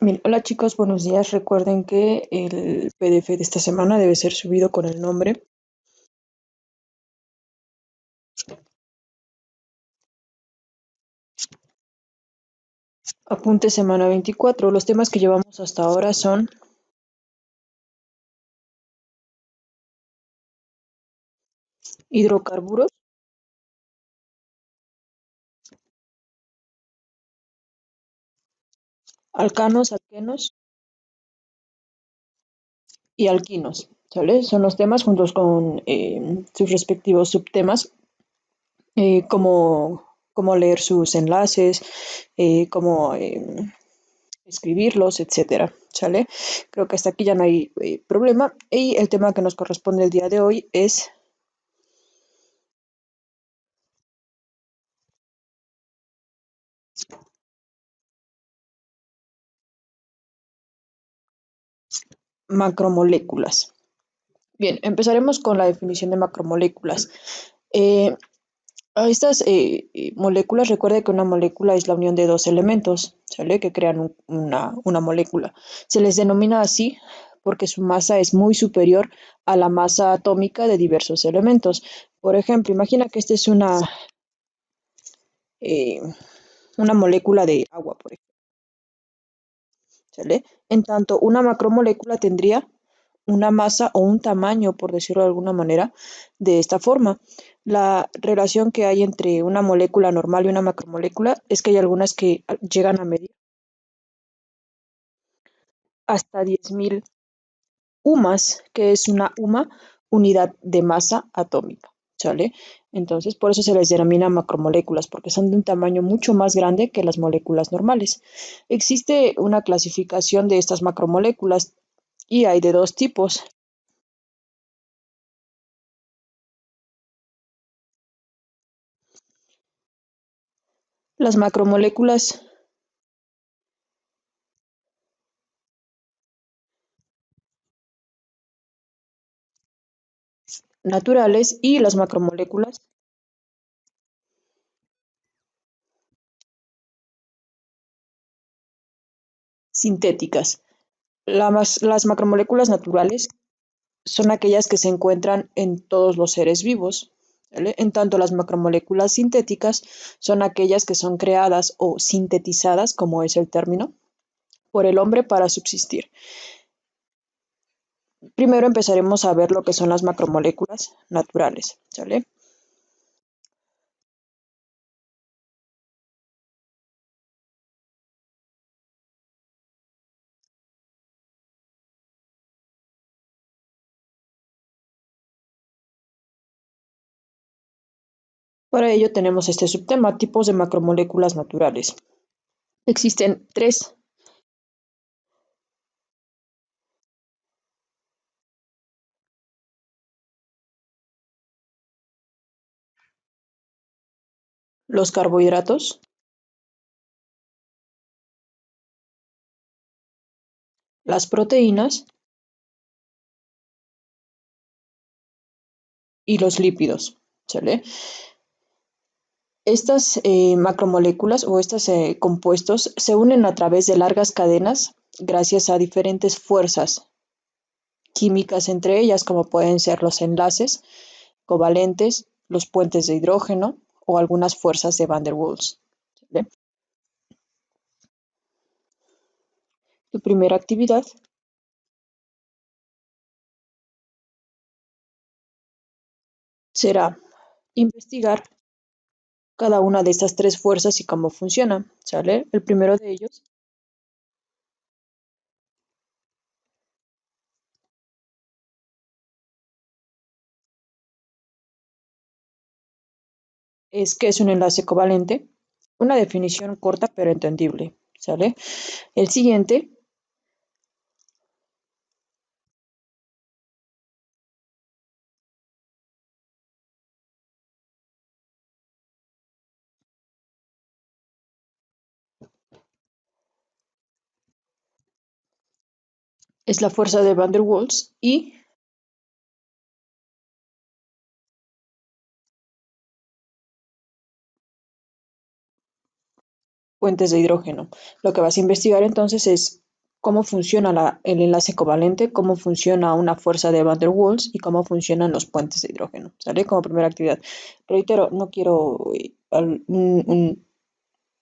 Bien, hola chicos, buenos días. Recuerden que el PDF de esta semana debe ser subido con el nombre. Apunte semana 24. Los temas que llevamos hasta ahora son hidrocarburos, alcanos, alquenos y alquinos. ¿Sale? Son los temas juntos con sus respectivos subtemas, cómo leer sus enlaces, cómo escribirlos, etcétera. ¿Sale? Creo que hasta aquí ya no hay problema. Y el tema que nos corresponde el día de hoy es macromoléculas. Bien, empezaremos con la definición de macromoléculas. Eh, a estas moléculas, recuerde que una molécula es la unión de dos elementos, ¿sale? Que crean una molécula. Se les denomina así porque su masa es muy superior a la masa atómica de diversos elementos. Por ejemplo, imagina que esta es eh, una molécula de agua, por ejemplo, ¿sale? En tanto, una macromolécula tendría una masa o un tamaño, por decirlo de alguna manera, de esta forma. La relación que hay entre una molécula normal y una macromolécula es que hay algunas que llegan a medir hasta 10.000 UMAS, que es una UMA, unidad de masa atómica, ¿sale? Entonces, por eso se les denomina macromoléculas, porque son de un tamaño mucho más grande que las moléculas normales. Existe una clasificación de estas macromoléculas y hay de dos tipos. Las macromoléculas naturales y las macromoléculas sintéticas. Las macromoléculas naturales son aquellas que se encuentran en todos los seres vivos, ¿vale? En tanto, las macromoléculas sintéticas son aquellas que son creadas o sintetizadas, como es el término, por el hombre para subsistir. Primero empezaremos a ver lo que son las macromoléculas naturales, ¿sale? Para ello tenemos este subtema, tipos de macromoléculas naturales. Existen tres. Los carbohidratos, las proteínas y los lípidos, ¿sale? Estas macromoléculas o estos compuestos se unen a través de largas cadenas gracias a diferentes fuerzas químicas entre ellas, como pueden ser los enlaces covalentes, los puentes de hidrógeno o algunas fuerzas de Van der Waals. ¿Vale? Tu primera actividad será investigar cada una de estas tres fuerzas y cómo funciona, ¿sale? El primero de ellos es qué es un enlace covalente, una definición corta pero entendible, ¿sale? El siguiente es la fuerza de Van der Waals y puentes de hidrógeno. Lo que vas a investigar entonces es cómo funciona el enlace covalente, cómo funciona una fuerza de Van der Waals y cómo funcionan los puentes de hidrógeno. ¿Sale? Como primera actividad. Reitero, no quiero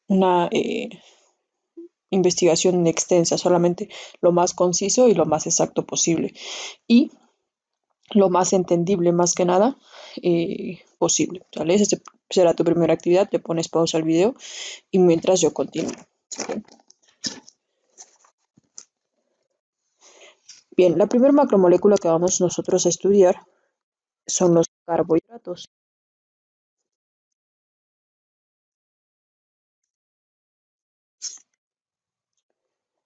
una investigación extensa, solamente lo más conciso y lo más exacto posible. Y lo más entendible, más que nada, posible. ¿Sale? Esa será tu primera actividad. Le pones pausa al video y mientras yo continúo. ¿Sale? Bien, la primera macromolécula que vamos nosotros a estudiar son los carbohidratos.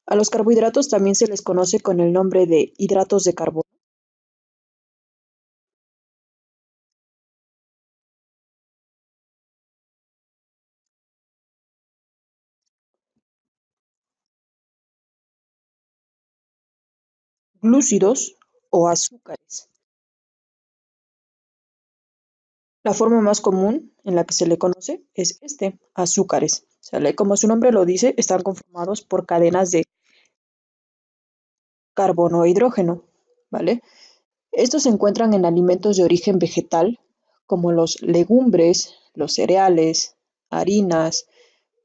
A los carbohidratos también se les conoce con el nombre de hidratos de carbono, glúcidos o azúcares. La forma más común en la que se le conoce es azúcares. ¿Sale? Como su nombre lo dice, están conformados por cadenas de carbono e hidrógeno. ¿Vale? Estos se encuentran en alimentos de origen vegetal, como los legumbres, los cereales, harinas,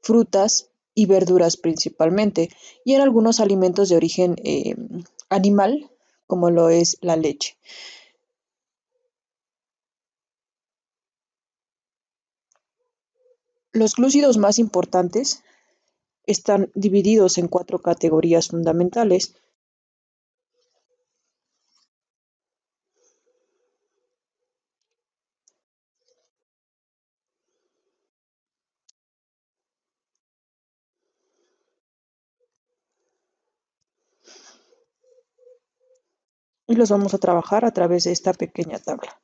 frutas y verduras principalmente, y en algunos alimentos de origen animal, como lo es la leche. Los glúcidos más importantes están divididos en 4 categorías fundamentales. Y los vamos a trabajar a través de esta pequeña tabla.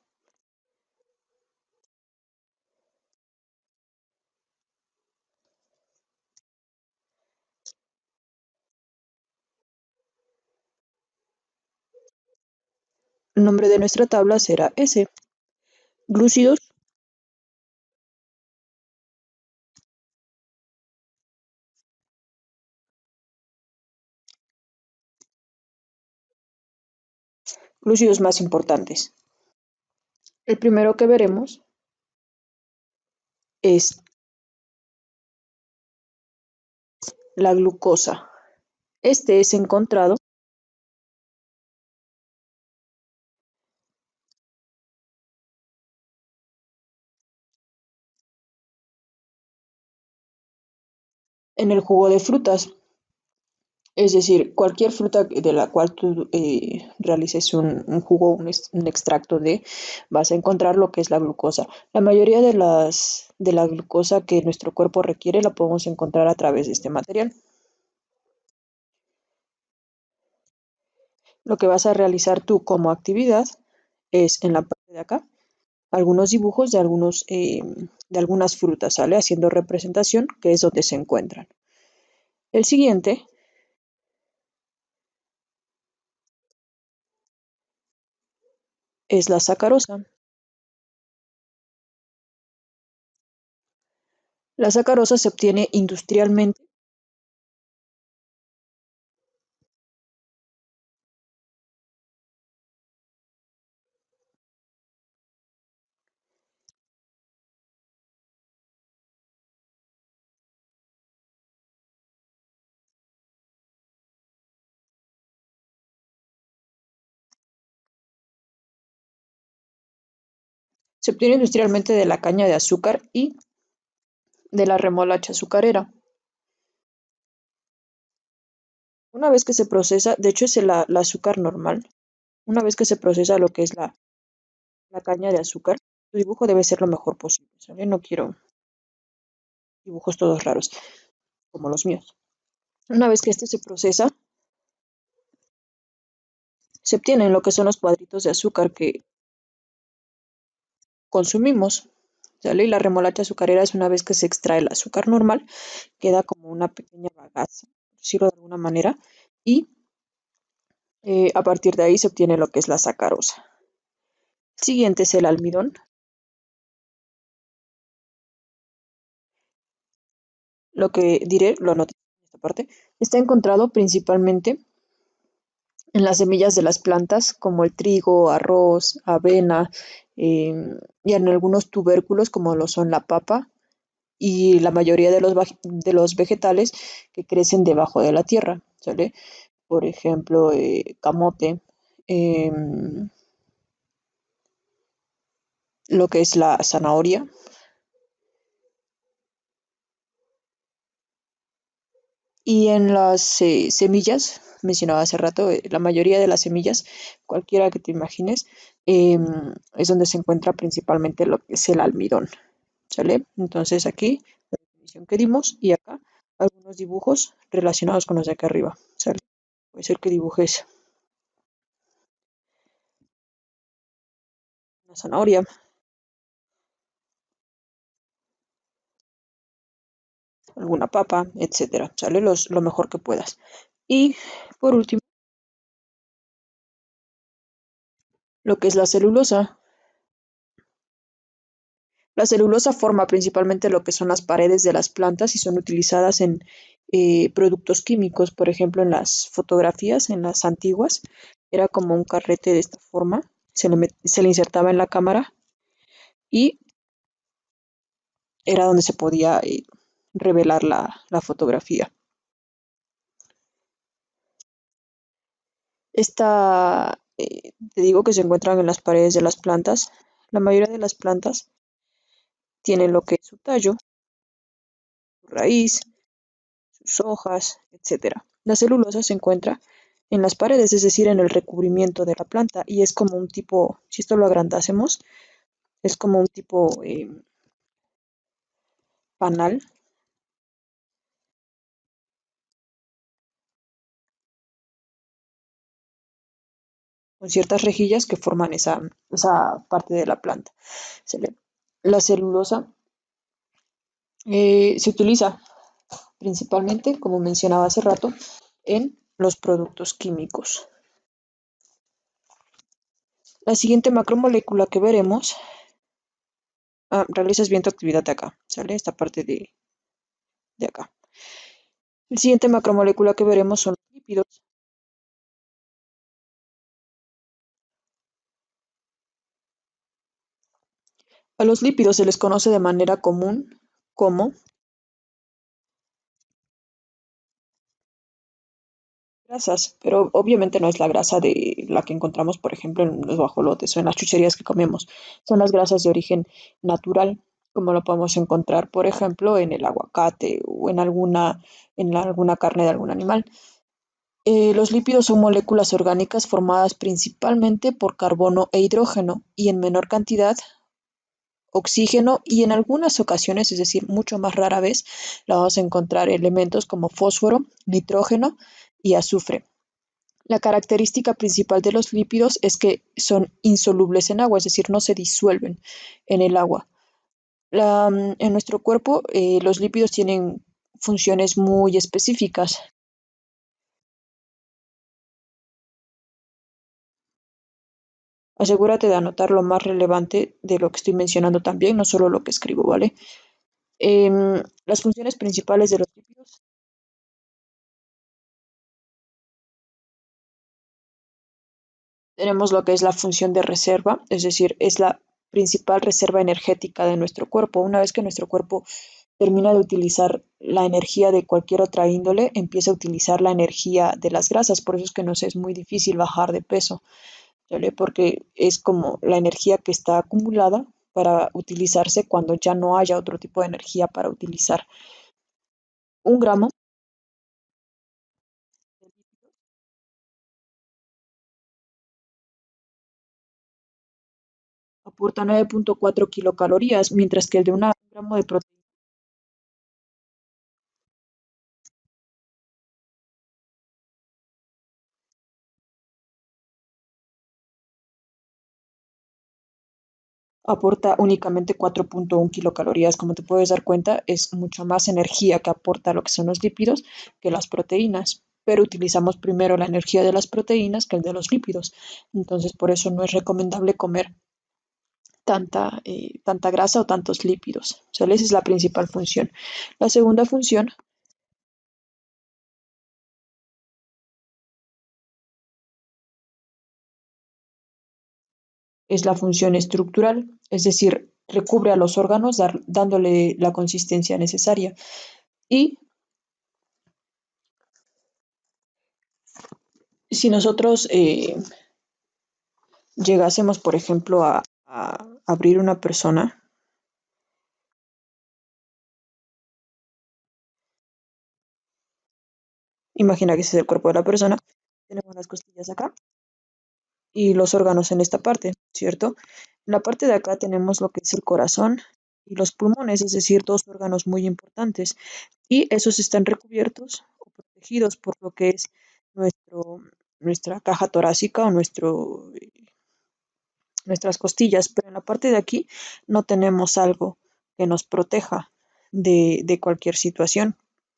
El nombre de nuestra tabla será S. Glúcidos, glúcidos más importantes. El primero que veremos es la glucosa. Este es encontrado en el jugo de frutas. Es decir, cualquier fruta de la cual tú realices un jugo, un extracto de, vas a encontrar lo que es la glucosa. La mayoría de la glucosa que nuestro cuerpo requiere la podemos encontrar a través de este material. Lo que vas a realizar tú como actividad es en la parte de acá, algunos dibujos de algunas frutas, ¿sale? Haciendo representación, que es donde se encuentran. El siguiente es la sacarosa. La sacarosa se obtiene industrialmente. Se obtiene industrialmente de la caña de azúcar y de la remolacha azucarera. Una vez que se procesa, de hecho es la azúcar normal, una vez que se procesa lo que es la caña de azúcar, tu dibujo debe ser lo mejor posible, ¿sale? No quiero dibujos todos raros, como los míos. Una vez que este se procesa, se obtienen lo que son los cuadritos de azúcar que consumimos, ¿sale? Y la remolacha azucarera es una vez que se extrae el azúcar normal, queda como una pequeña bagaza, por decirlo de alguna manera, y a partir de ahí se obtiene lo que es la sacarosa. El siguiente es el almidón. Lo que diré lo anoté en esta parte, está encontrado principalmente en las semillas de las plantas, como el trigo, arroz, avena, y en algunos tubérculos, como lo son la papa y la mayoría de de los vegetales que crecen debajo de la tierra, ¿sale? Por ejemplo, camote, em, lo que es la zanahoria. Y en las semillas, mencionaba hace rato, la mayoría de las semillas, cualquiera que te imagines, es donde se encuentra principalmente lo que es el almidón, ¿sale? Entonces aquí, la definición que dimos, y acá algunos dibujos relacionados con los de acá arriba, ¿sale? Puede ser que dibujes una zanahoria, alguna papa, etcétera, ¿sale? Lo mejor que puedas. Y por último, lo que es la celulosa. La celulosa forma principalmente lo que son las paredes de las plantas y son utilizadas en productos químicos, por ejemplo, en las fotografías, en las antiguas, era como un carrete de esta forma, se le insertaba en la cámara y era donde se podía revelar la fotografía. Esta, te digo que se encuentran en las paredes de las plantas. La mayoría de las plantas tienen lo que es su tallo, su raíz, sus hojas, etcétera. La celulosa se encuentra en las paredes, es decir, en el recubrimiento de la planta, y es como un tipo, si esto lo agrandásemos, es como un tipo panal con ciertas rejillas que forman esa parte de la planta. La celulosa se utiliza principalmente, como mencionaba hace rato, en los productos químicos. La siguiente macromolécula que veremos, realizas bien tu actividad de acá, ¿sale? Esta parte de acá. El siguiente macromolécula que veremos son los lípidos. A los lípidos se les conoce de manera común como grasas, pero obviamente no es la grasa de la que encontramos, por ejemplo, en los guajolotes o en las chucherías que comemos. Son las grasas de origen natural, como lo podemos encontrar, por ejemplo, en el aguacate o en alguna carne de algún animal. Los lípidos son moléculas orgánicas formadas principalmente por carbono e hidrógeno y en menor cantidad oxígeno y en algunas ocasiones, es decir, mucho más rara vez, la vamos a encontrar elementos como fósforo, nitrógeno y azufre. La característica principal de los lípidos es que son insolubles en agua, es decir, no se disuelven en el agua. En nuestro cuerpo, los lípidos tienen funciones muy específicas. Asegúrate de anotar lo más relevante de lo que estoy mencionando también, no solo lo que escribo, ¿vale? Las funciones principales de los lípidos tenemos lo que es la función de reserva, es decir, es la principal reserva energética de nuestro cuerpo. Una vez que nuestro cuerpo termina de utilizar la energía de cualquier otra índole, empieza a utilizar la energía de las grasas. Por eso es que nos es muy difícil bajar de peso, ¿vale? Porque es como la energía que está acumulada para utilizarse cuando ya no haya otro tipo de energía para utilizar. Un gramo aporta 9,4 kilocalorías, mientras que el de un gramo de proteína aporta únicamente 4,1 kilocalorías. Como te puedes dar cuenta, es mucho más energía que aporta lo que son los lípidos que las proteínas, pero utilizamos primero la energía de las proteínas que el de los lípidos. Entonces, por eso no es recomendable comer tanta grasa o tantos lípidos. O sea, esa es la principal función. La segunda función es la función estructural, es decir, recubre a los órganos dándole la consistencia necesaria. Y si nosotros llegásemos, por ejemplo, a abrir una persona, imagina que ese es el cuerpo de la persona, tenemos las costillas acá y los órganos en esta parte, ¿cierto? En la parte de acá tenemos lo que es el corazón y los pulmones, es decir, dos órganos muy importantes, y esos están recubiertos o protegidos por lo que es nuestro, nuestra caja torácica o nuestras costillas, pero en la parte de aquí no tenemos algo que nos proteja de cualquier situación.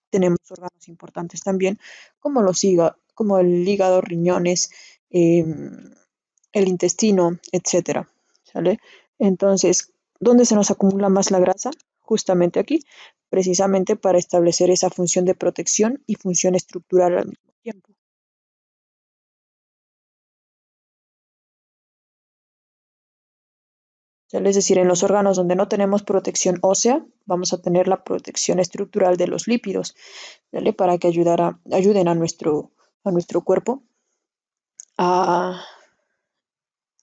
Tenemos órganos importantes también, como como el hígado, riñones, el intestino, etcétera, ¿sale? Entonces, ¿dónde se nos acumula más la grasa? Justamente aquí, precisamente para establecer esa función de protección y función estructural al mismo tiempo. ¿Sale? Es decir, en los órganos donde no tenemos protección ósea, vamos a tener la protección estructural de los lípidos, ¿sale? Para que ayuden a nuestro cuerpo a,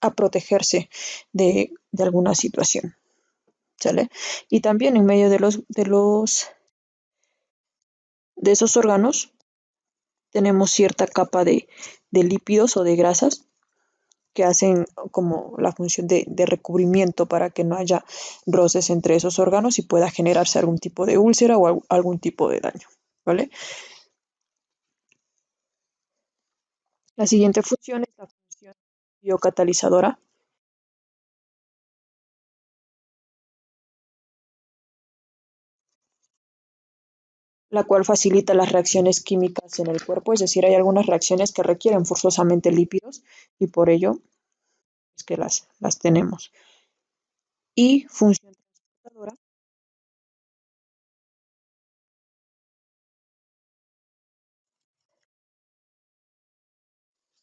a protegerse de alguna situación. ¿Sale? Y también en medio de esos órganos tenemos cierta capa de lípidos o de grasas que hacen como la función de recubrimiento para que no haya roces entre esos órganos y pueda generarse algún tipo de úlcera o algún tipo de daño, ¿vale? La siguiente función es la función biocatalizadora, la cual facilita las reacciones químicas en el cuerpo, es decir, hay algunas reacciones que requieren forzosamente lípidos y por ello es que las tenemos. Y función transportadora,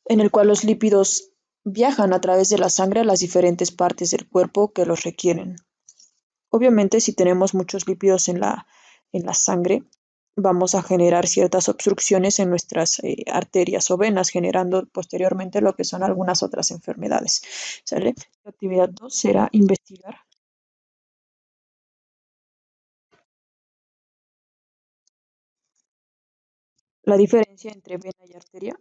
en el cual los lípidos viajan a través de la sangre a las diferentes partes del cuerpo que los requieren. Obviamente, si tenemos muchos lípidos en la sangre, vamos a generar ciertas obstrucciones en nuestras arterias o venas, generando posteriormente lo que son algunas otras enfermedades. ¿Sale? La actividad 2 será investigar la diferencia entre vena y arteria,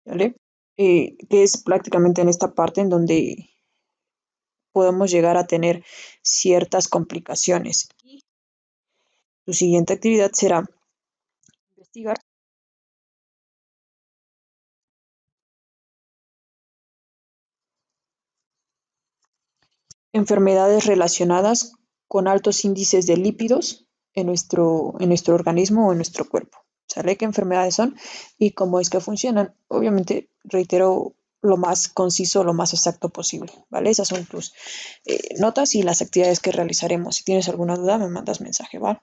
¿vale? Que es prácticamente en esta parte en donde podemos llegar a tener ciertas complicaciones. Y su siguiente actividad será investigar enfermedades relacionadas con altos índices de lípidos en nuestro organismo o en nuestro cuerpo. ¿Sale qué enfermedades son y cómo es que funcionan? Obviamente, reitero lo más conciso, lo más exacto posible, ¿vale? Esas son tus notas y las actividades que realizaremos. Si tienes alguna duda, me mandas mensaje, ¿vale?